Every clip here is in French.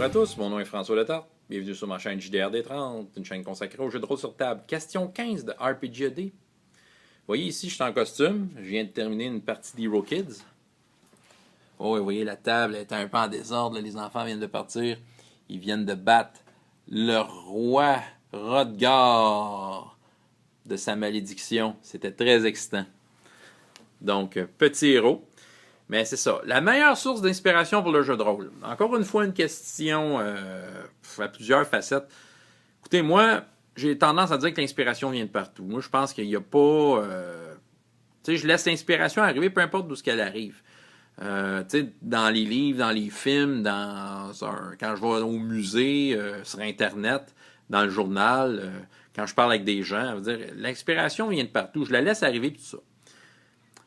à tous, mon nom est François Letarte. Bienvenue sur ma chaîne JDRD30, une chaîne consacrée aux jeux de rôle sur table. Question 15 de RPGAD. Vous voyez ici, je suis en costume. Je viens de terminer une partie d'Hero Kids. Oh, et vous voyez, la table est un peu en désordre. Là, les enfants viennent de partir. Ils viennent de battre le roi Rodgar de sa malédiction. C'était très excitant. Donc, petit héros. Mais c'est ça. La meilleure source d'inspiration pour le jeu de rôle. Encore une fois, une question à plusieurs facettes. Écoutez, moi, j'ai tendance à dire que l'inspiration vient de partout. Moi, je pense qu'il n'y a pas... tu sais, je laisse l'inspiration arriver, peu importe d'où qu'elle arrive. Tu sais, dans les livres, dans les films, quand je vais au musée, sur Internet, dans le journal, quand je parle avec des gens, je veux dire, l'inspiration vient de partout. Je la laisse arriver, tout ça.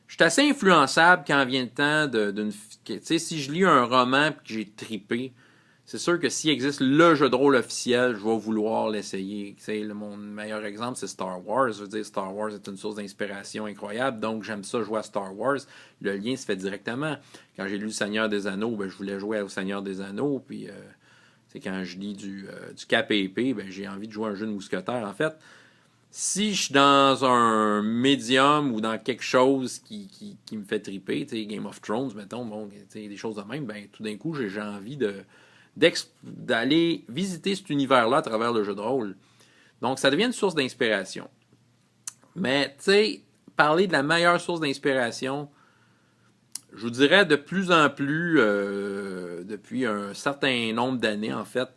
Je suis assez influençable quand vient le temps d'une... Tu sais, si je lis un roman et que j'ai trippé, c'est sûr que s'il existe le jeu de rôle officiel, je vais vouloir l'essayer. Tu sais, mon meilleur exemple, c'est Star Wars. Je veux dire, Star Wars est une source d'inspiration incroyable, donc j'aime ça jouer à Star Wars. Le lien se fait directement. Quand j'ai lu Le Seigneur des Anneaux, ben, je voulais jouer au Seigneur des Anneaux, puis quand je lis du Cap et épée, ben, j'ai envie de jouer à un jeu de mousquetaire, en fait. Si je suis dans un médium ou dans quelque chose qui me fait triper, Game of Thrones, mettons, bon, des choses de même, ben, tout d'un coup, j'ai envie d'aller visiter cet univers-là à travers le jeu de rôle. Donc, ça devient une source d'inspiration. Mais, tu sais, parler de la meilleure source d'inspiration, je vous dirais de plus en plus, depuis un certain nombre d'années, en fait,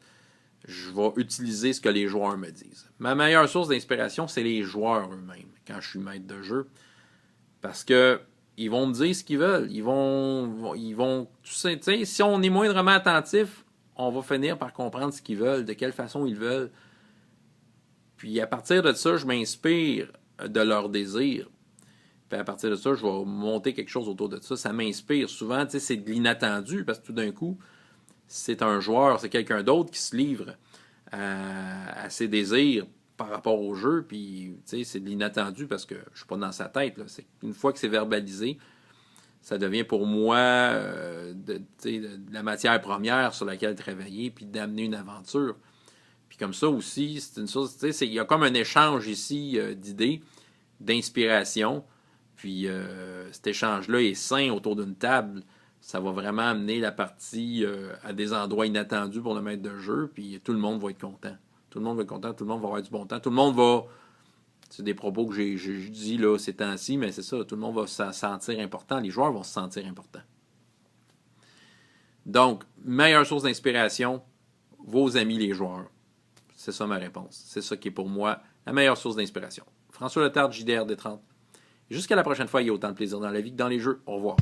je vais utiliser ce que les joueurs me disent. Ma meilleure source d'inspiration, c'est les joueurs eux-mêmes, quand je suis maître de jeu. Parce que ils vont me dire ce qu'ils veulent. Ils vont tu sais, si on est moindrement attentif, on va finir par comprendre ce qu'ils veulent, de quelle façon ils veulent. Puis à partir de ça, je m'inspire de leurs désirs. Puis à partir de ça, je vais monter quelque chose autour de ça. Ça m'inspire. Souvent, tu sais, c'est de l'inattendu, parce que tout d'un coup, c'est un joueur, c'est quelqu'un d'autre qui se livre à ses désirs par rapport au jeu, puis c'est de l'inattendu parce que je suis pas dans sa tête. Là. Une fois que c'est verbalisé, ça devient pour moi de la matière première sur laquelle travailler, puis d'amener une aventure. Puis comme ça aussi, c'est une chose, il y a comme un échange ici d'idées, d'inspiration, puis cet échange-là est sain autour d'une table. Ça va vraiment amener la partie à des endroits inattendus pour le maître de jeu, puis tout le monde va être content. Tout le monde va être content, tout le monde va avoir du bon temps. Tout le monde va... C'est des propos que j'ai dit là, ces temps-ci, mais c'est ça, tout le monde va se sentir important. Les joueurs vont se sentir importants. Donc, meilleure source d'inspiration, vos amis les joueurs. C'est ça ma réponse. C'est ça qui est pour moi la meilleure source d'inspiration. François Letarte, JDRD30. Jusqu'à la prochaine fois, il y a autant de plaisir dans la vie que dans les jeux. Au revoir.